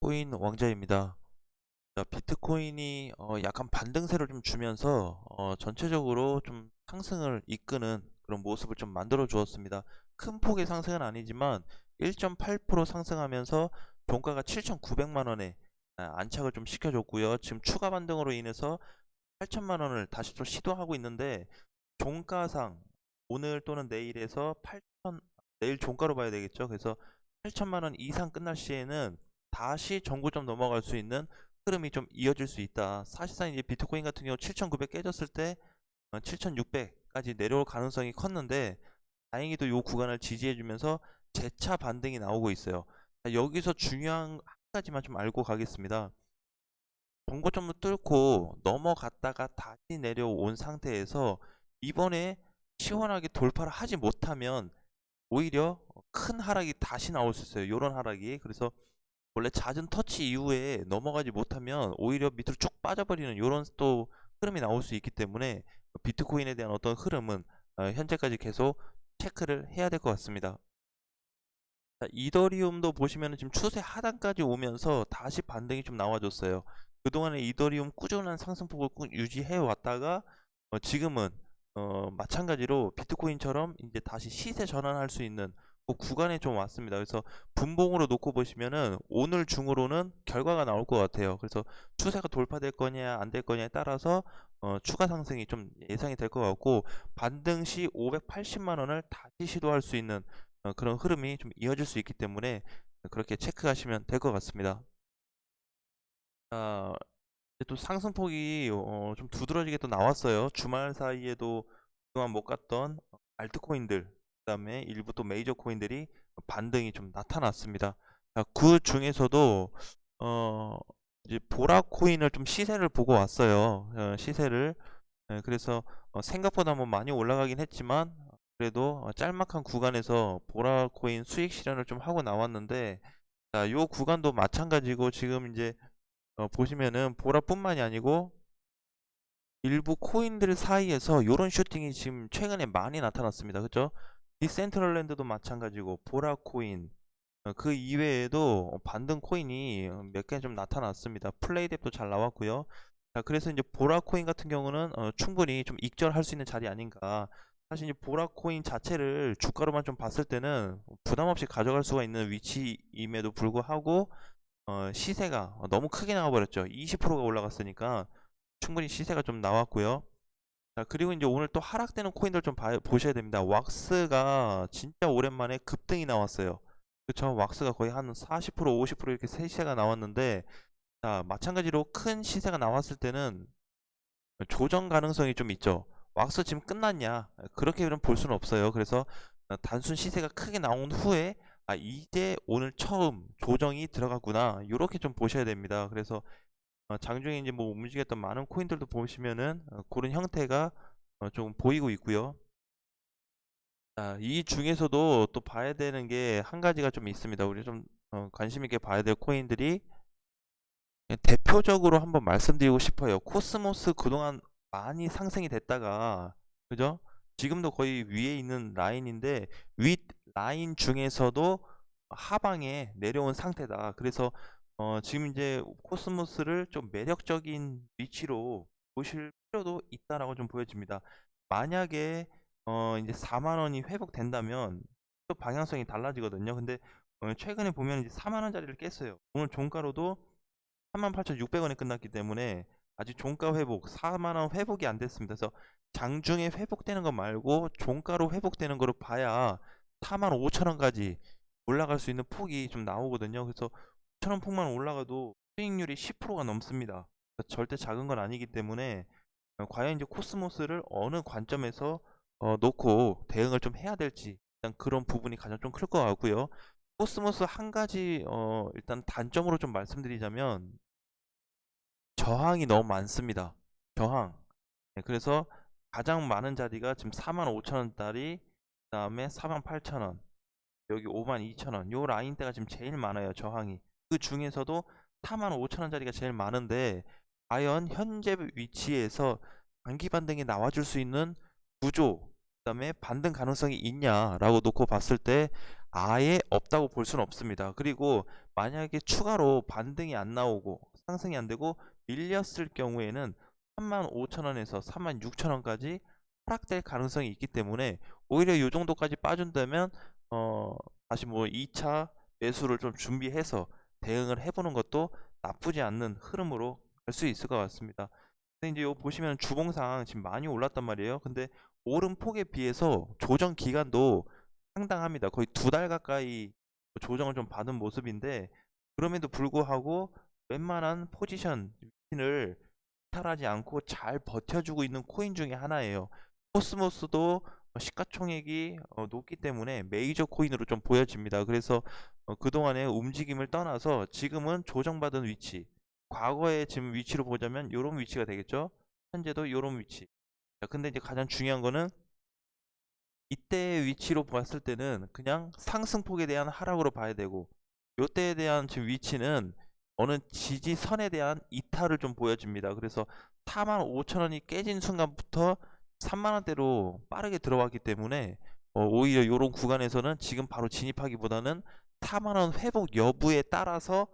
코인 왕자입니다. 자, 비트코인이 약간 반등세를 좀 주면서 전체적으로 좀 상승을 이끄는 그런 모습을 좀 만들어 주었습니다. 큰 폭의 상승은 아니지만 1.8% 상승하면서 종가가 7,900만 원에 안착을 좀 시켜줬고요. 지금 추가 반등으로 인해서 8천만 원을 다시 또 시도하고 있는데, 종가상 오늘 또는 내일에서 8천, 내일 종가로 봐야 되겠죠. 그래서 8천만 원 이상 끝날 시에는 다시 정고점 넘어갈 수 있는 흐름이 좀 이어질 수 있다. 사실상 이제 비트코인 같은 경우 7,900 깨졌을 때 7,600까지 내려올 가능성이 컸는데, 다행히도 이 구간을 지지해주면서 재차 반등이 나오고 있어요. 자, 여기서 중요한 한 가지만 좀 알고 가겠습니다. 정고점을 뚫고 넘어갔다가 다시 내려온 상태에서 이번에 시원하게 돌파를 하지 못하면 오히려 큰 하락이 다시 나올 수 있어요. 이런 하락이. 그래서 원래 잦은 터치 이후에 넘어가지 못하면 오히려 밑으로 쭉 빠져버리는 이런 또 흐름이 나올 수 있기 때문에 비트코인에 대한 어떤 흐름은 현재까지 계속 체크를 해야 될 것 같습니다. 자, 이더리움도 보시면 지금 추세 하단까지 오면서 다시 반등이 좀 나와줬어요. 그동안에 이더리움 꾸준한 상승폭을 쭉 유지해 왔다가 지금은 마찬가지로 비트코인처럼 이제 다시 시세 전환할 수 있는 그 구간에 좀 왔습니다. 그래서 분봉으로 놓고 보시면은 오늘 중으로는 결과가 나올 것 같아요. 그래서 추세가 돌파될 거냐 안 될 거냐에 따라서 추가 상승이 좀 예상이 될 것 같고, 반등 시 580만 원을 다시 시도할 수 있는 그런 흐름이 좀 이어질 수 있기 때문에 그렇게 체크하시면 될 것 같습니다. 자, 이제 또 상승폭이 좀 두드러지게 또 나왔어요. 주말 사이에도 그동안 못 갔던 알트코인들, 그다음에 일부 또 메이저 코인들이 반등이 좀 나타났습니다. 자, 그 중에서도 어, 이제 보라 코인을 좀 시세를 보고 왔어요. 시세를. 그래서 생각보다 뭐 많이 올라가긴 했지만 그래도 짤막한 구간에서 보라 코인 수익 실현을 좀 하고 나왔는데, 자, 요 구간도 마찬가지고 지금 이제 보시면은 보라뿐만이 아니고 일부 코인들 사이에서 요런 슈팅이 지금 최근에 많이 나타났습니다. 그죠? 디센트럴랜드도 마찬가지고 보라 코인, 그 이외에도 반등 코인이 몇 개 좀 나타났습니다. 플레이뎁도 잘 나왔고요. 자, 그래서 이제 보라 코인 같은 경우는 충분히 좀 익절할 수 있는 자리 아닌가. 사실 이제 보라 코인 자체를 주가로만 좀 봤을 때는 부담 없이 가져갈 수가 있는 위치임에도 불구하고 시세가 너무 크게 나와버렸죠. 20%가 올라갔으니까 충분히 시세가 좀 나왔고요. 자, 그리고 이제 오늘 또 하락되는 코인들 좀 보셔야 됩니다. 왁스가 진짜 오랜만에 급등이 나왔어요. 그쵸? 왁스가 거의 한 40%, 50% 이렇게 시세가 나왔는데, 자, 마찬가지로 큰 시세가 나왔을 때는 조정 가능성이 좀 있죠. 왁스 지금 끝났냐? 그렇게는 볼 수는 없어요. 그래서 단순 시세가 크게 나온 후에 이제 오늘 처음 조정이 들어갔구나, 이렇게 좀 보셔야 됩니다. 그래서 장중에 이제 뭐 움직였던 많은 코인들도 보시면은 그런 형태가 좀 보이고 있고요. 자, 이 중에서도 또 봐야 되는 게 한 가지가 좀 있습니다. 우리 좀 관심 있게 봐야 될 코인들이, 대표적으로 한번 말씀드리고 싶어요. 코스모스 그동안 많이 상승이 됐다가, 그죠? 지금도 거의 위에 있는 라인인데 윗 라인 중에서도 하방에 내려온 상태다. 그래서 지금 이제 코스모스를 좀 매력적인 위치로 보실 필요도 있다라고 좀 보여집니다. 만약에 이제 4만 원이 회복된다면 또 방향성이 달라지거든요. 근데 최근에 보면 이제 4만 원짜리를 깼어요. 오늘 종가로도 38,600원에 끝났기 때문에 아직 종가 회복, 4만원 회복이 안 됐습니다. 그래서 장중에 회복되는 거 말고 종가로 회복되는 거로 봐야 45,000원까지 올라갈 수 있는 폭이 좀 나오거든요. 그래서 5,000원 폭만 올라가도 수익률이 10%가 넘습니다. 그러니까 절대 작은 건 아니기 때문에 과연 이제 코스모스를 어느 관점에서 놓고 대응을 좀 해야 될지, 일단 그런 부분이 가장 좀 클 것 같고요. 코스모스 한 가지 일단 단점으로 좀 말씀드리자면 저항이 너무 많습니다. 저항. 네, 그래서 가장 많은 자리가 지금 45,000원짜리, 그 다음에 48,000원, 여기 52,000원, 요 라인대가 지금 제일 많아요. 저항이. 그 중에서도 45,000원짜리가 제일 많은데, 과연 현재 위치에서 단기 반등이 나와줄 수 있는 구조, 그다음에 반등 가능성이 있냐라고 놓고 봤을 때 아예 없다고 볼 수는 없습니다. 그리고 만약에 추가로 반등이 안 나오고 상승이 안 되고 밀렸을 경우에는 35,000원에서 36,000원까지 하락될 가능성이 있기 때문에 오히려 이 정도까지 빠진다면 다시 뭐 2차 매수를 좀 준비해서 대응을 해보는 것도 나쁘지 않는 흐름으로 갈 수 있을 것 같습니다. 근데 이제 요 보시면 주봉상 지금 많이 올랐단 말이에요. 근데 오른 폭에 비해서 조정 기간도 상당합니다. 거의 2달 가까이 조정을 좀 받은 모습인데 그럼에도 불구하고 웬만한 포지션 위치를 이탈하지 않고 잘 버텨주고 있는 코인 중에 하나예요. 코스모스도 시가총액이 높기 때문에 메이저 코인으로 좀 보여집니다. 그래서 그동안의 움직임을 떠나서 지금은 조정받은 위치, 과거의 지금 위치로 보자면 이런 위치가 되겠죠. 현재도 이런 위치. 자, 근데 이제 가장 중요한 거는 이때의 위치로 봤을 때는 그냥 상승폭에 대한 하락으로 봐야 되고 요때에 대한 지금 위치는 어느 지지선에 대한 이탈을 좀 보여집니다. 그래서 45,000원이 깨진 순간부터 3만원대로 빠르게 들어왔기 때문에 오히려 이런 구간에서는 지금 바로 진입하기보다는 4만원 회복 여부에 따라서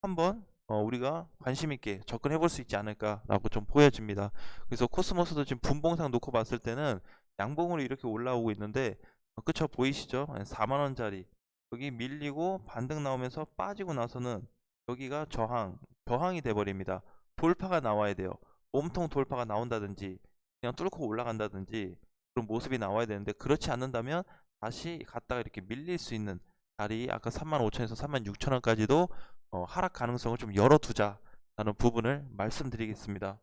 한번 우리가 관심 있게 접근해 볼 수 있지 않을까라고 좀 보여집니다. 그래서 코스모스도 지금 분봉상 놓고 봤을 때는 양봉으로 이렇게 올라오고 있는데 그쵸 보이시죠? 4만원짜리 여기 밀리고 반등 나오면서 빠지고 나서는 여기가 저항이 돼 버립니다. 돌파가 나와야 돼요. 몸통 돌파가 나온다든지 그냥 뚫고 올라간다든지 그런 모습이 나와야 되는데 그렇지 않는다면 다시 갔다가 이렇게 밀릴 수 있는 자리 아까 35,000원에서 36,000원까지도 하락 가능성을 좀 열어두자라는 부분을 말씀드리겠습니다.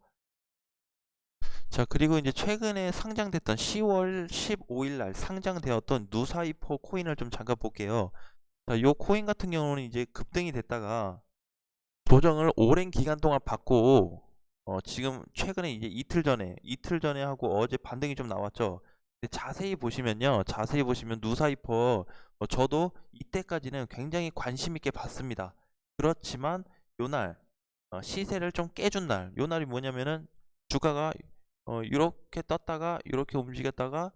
자, 그리고 이제 최근에 상장됐던 10월 15일 날 상장되었던 누사이퍼 코인을 좀 잠깐 볼게요. 자, 요 코인 같은 경우는 이제 급등이 됐다가 조정을 오랜 기간 동안 받고 지금 최근에 이제 이틀 전에 하고 어제 반등이 좀 나왔죠. 근데 자세히 보시면 누사이퍼 저도 이때까지는 굉장히 관심 있게 봤습니다. 그렇지만 요날 시세를 좀 깨준 날, 요 날이 뭐냐면은 주가가 이렇게 떴다가 이렇게 움직였다가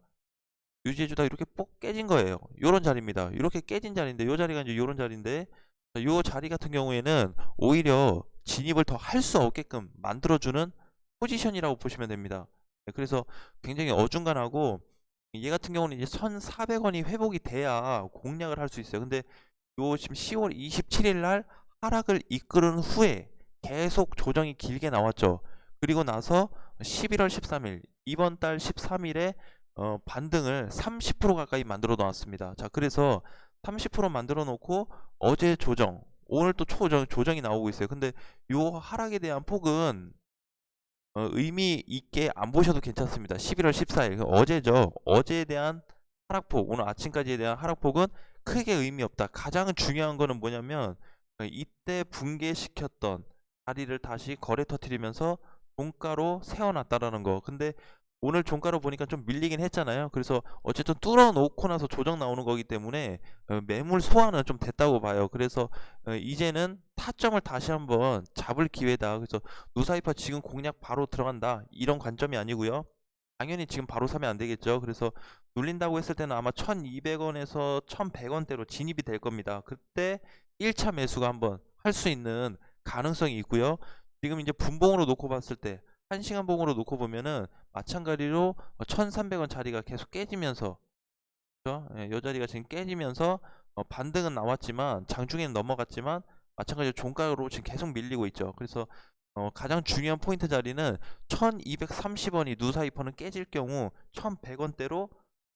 유지해주다 이렇게 뽁 깨진 거예요. 요런 자리입니다. 이렇게 깨진 자리인데 요 자리가 이제 요런 자리인데 요 자리 같은 경우에는 오히려 진입을 더 할 수 없게끔 만들어주는 포지션이라고 보시면 됩니다. 네, 그래서 굉장히 어중간하고 얘 같은 경우는 이제 1,400원이 회복이 돼야 공략을 할 수 있어요. 근데 요 지금 10월 27일 날 하락을 이끌은 후에 계속 조정이 길게 나왔죠. 그리고 나서 11월 13일 이번 달 13일에 반등을 30% 가까이 만들어 놨습니다. 자, 그래서 30% 만들어 놓고 어제 조정, 오늘 또 조정이 나오고 있어요. 근데 요 하락에 대한 폭은 의미 있게 안 보셔도 괜찮습니다. 11월 14일 어제죠. 어제에 대한 하락폭, 오늘 아침까지에 대한 하락폭은 크게 의미 없다. 가장 중요한 거는 뭐냐면 이때 붕괴시켰던 자리를 다시 거래 터트리면서 종가로 세워놨다라는 거. 근데 오늘 종가로 보니까 좀 밀리긴 했잖아요. 그래서 어쨌든 뚫어놓고 나서 조정 나오는 거기 때문에 매물 소화는 좀 됐다고 봐요. 그래서 이제는 타점을 다시 한번 잡을 기회다. 그래서 누사이파 지금 공략 바로 들어간다 이런 관점이 아니고요. 당연히 지금 바로 사면 안 되겠죠. 그래서 눌린다고 했을 때는 아마 1200원에서 1100원대로 진입이 될 겁니다. 그때 1차 매수가 한번 할 수 있는 가능성이 있고요. 지금 이제 분봉으로 놓고 봤을 때 1시간 봉으로 놓고 보면은 마찬가지로 1300원 자리가 계속 깨지면서 그죠? 예, 이 자리가 지금 깨지면서 반등은 나왔지만 장중에는 넘어갔지만 마찬가지로 종가로 지금 계속 밀리고 있죠. 그래서 가장 중요한 포인트 자리는 1230원이 누사이퍼는 깨질 경우 1100원대로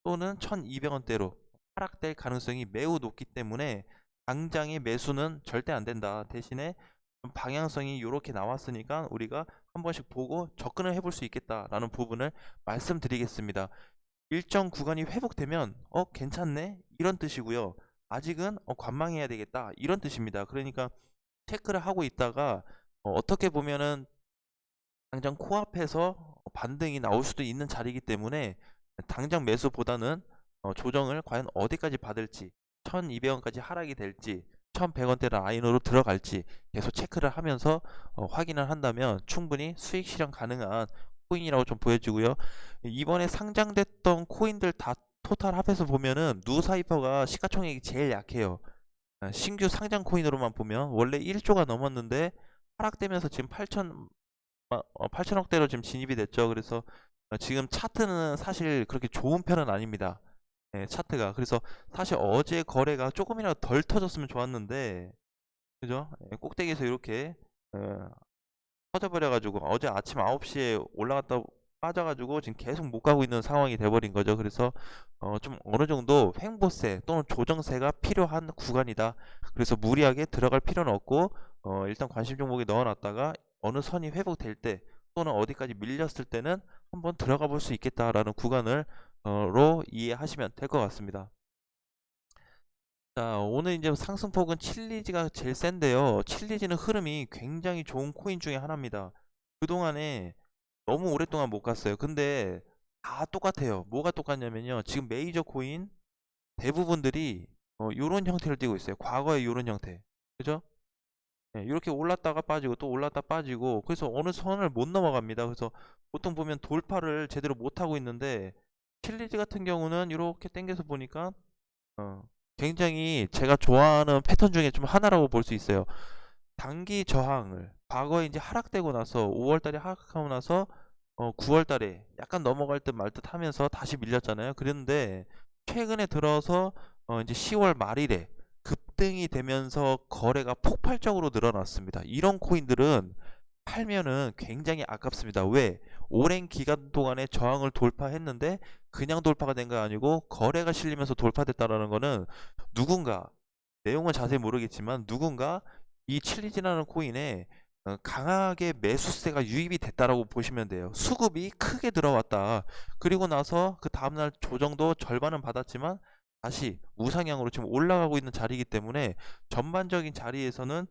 또는 1200원대로 하락될 가능성이 매우 높기 때문에 당장의 매수는 절대 안 된다. 대신에 방향성이 이렇게 나왔으니까 우리가 한 번씩 보고 접근을 해볼 수 있겠다라는 부분을 말씀드리겠습니다. 일정 구간이 회복되면 괜찮네 이런 뜻이고요. 아직은 관망해야 되겠다 이런 뜻입니다. 그러니까 체크를 하고 있다가 어떻게 보면은 당장 코앞에서 반등이 나올 수도 있는 자리이기 때문에 당장 매수보다는 조정을 과연 어디까지 받을지 1200원까지 하락이 될지 1100원대 라인으로 들어갈지 계속 체크를 하면서 확인을 한다면 충분히 수익 실현 가능한 코인이라고 좀 보여지고요. 이번에 상장됐던 코인들 다 토탈 합해서 보면은 누사이퍼가 시가총액이 제일 약해요. 신규 상장 코인으로만 보면 원래 1조가 넘었는데 하락되면서 지금 8천억대로 지금 진입이 됐죠. 그래서 지금 차트는 사실 그렇게 좋은 편은 아닙니다. 차트가. 그래서 사실 어제 거래가 조금이라도 덜 터졌으면 좋았는데, 그죠? 꼭대기에서 이렇게 터져버려가지고 어제 아침 9시에 올라갔다 빠져가지고 지금 계속 못 가고 있는 상황이 돼버린 거죠. 그래서 좀 어느 정도 횡보세 또는 조정세가 필요한 구간이다. 그래서 무리하게 들어갈 필요는 없고 일단 관심 종목에 넣어놨다가 어느 선이 회복될 때 또는 어디까지 밀렸을 때는 한번 들어가 볼 수 있겠다라는 구간으로 이해하시면 될 것 같습니다. 자, 오늘 이제 상승폭은 칠리지가 제일 센데요. 칠리지는 흐름이 굉장히 좋은 코인 중에 하나입니다. 그동안에 너무 오랫동안 못 갔어요. 근데 다 똑같아요. 뭐가 똑같냐면요. 지금 메이저 코인 대부분들이 요런 형태를 띠고 있어요. 과거의 요런 형태. 그죠? 이렇게 올랐다가 빠지고 또 올랐다 빠지고 그래서 어느 선을 못 넘어갑니다. 그래서 보통 보면 돌파를 제대로 못 하고 있는데 칠리지 같은 경우는 이렇게 당겨서 보니까 어, 굉장히 제가 좋아하는 패턴 중에 좀 하나라고 볼 수 있어요. 단기 저항을 과거에 이제 하락되고 나서 5월달에 하락하고 나서 9월달에 약간 넘어갈 듯 말 듯 하면서 다시 밀렸잖아요. 그런데 최근에 들어서 이제 10월 말일에 급등이 되면서 거래가 폭발적으로 늘어났습니다. 이런 코인들은 팔면은 굉장히 아깝습니다. 왜? 오랜 기간 동안에 저항을 돌파했는데 그냥 돌파가 된 거 아니고 거래가 실리면서 돌파됐다라는 거는 누군가 내용은 자세히 모르겠지만 누군가 이 칠리지라는 코인에 강하게 매수세가 유입이 됐다라고 보시면 돼요. 수급이 크게 들어왔다. 그리고 나서 그 다음날 조정도 절반은 받았지만 다시 우상향으로 지금 올라가고 있는 자리이기 때문에 전반적인 자리에서는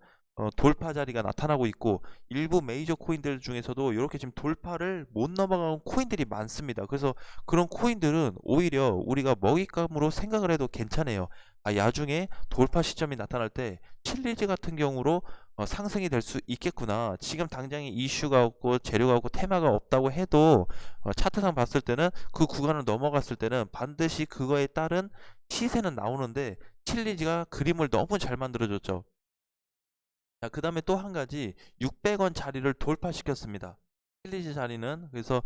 돌파 자리가 나타나고 있고 일부 메이저 코인들 중에서도 이렇게 지금 돌파를 못 넘어가는 코인들이 많습니다. 그래서 그런 코인들은 오히려 우리가 먹잇감으로 생각을 해도 괜찮아요. 야중에 돌파 시점이 나타날 때 칠리지 같은 경우로 상승이 될 수 있겠구나. 지금 당장에 이슈가 없고 재료가 없고 테마가 없다고 해도 차트상 봤을 때는 그 구간을 넘어갔을 때는 반드시 그거에 따른 시세는 나오는데 칠리지가 그림을 너무 잘 만들어줬죠. 자, 그 다음에 또 한 가지 600원 자리를 돌파시켰습니다. 칠리지 자리는 그래서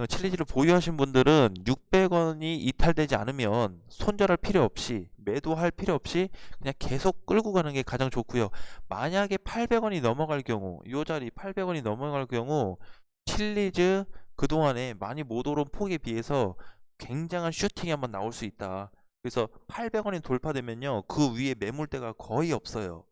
칠리지를 보유하신 분들은 600원이 이탈되지 않으면 손절할 필요 없이 매도할 필요 없이 그냥 계속 끌고 가는 게 가장 좋고요. 만약에 800원이 넘어갈 경우 이 자리 800원이 넘어갈 경우 칠리즈 그동안에 많이 못 오른 폭에 비해서 굉장한 슈팅이 한번 나올 수 있다. 그래서 800원이 돌파되면요 그 위에 매물대가 거의 없어요.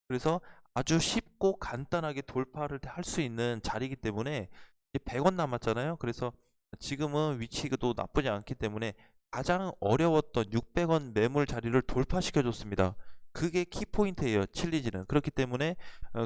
그래서 아주 쉽고 간단하게 돌파를 할 수 있는 자리이기 때문에 이제 100원 남았잖아요. 그래서 지금은 위치도 나쁘지 않기 때문에 가장 어려웠던 600원 매물 자리를 돌파시켜 줬습니다. 그게 키포인트예요. 칠리지는. 그렇기 때문에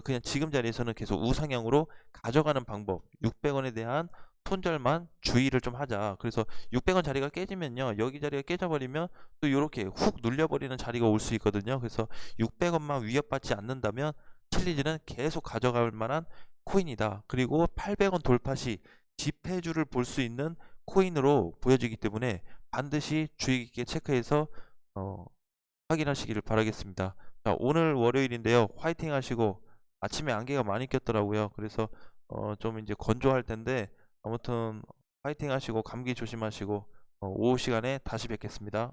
그냥 지금 자리에서는 계속 우상향으로 가져가는 방법 600원에 대한 손절만 주의를 좀 하자. 그래서 600원 자리가 깨지면요 여기 자리가 깨져버리면 또 이렇게 훅 눌려버리는 자리가 올 수 있거든요. 그래서 600원만 위협받지 않는다면 칠리지는 계속 가져갈 만한 코인이다. 그리고 800원 돌파 시 지폐줄을 볼 수 있는 코인으로 보여지기 때문에 반드시 주의 깊게 체크해서 확인하시기를 바라겠습니다. 자, 오늘 월요일인데요. 화이팅 하시고 아침에 안개가 많이 꼈더라고요. 그래서 좀 이제 건조할 텐데 아무튼 화이팅 하시고 감기 조심하시고 오후 시간에 다시 뵙겠습니다.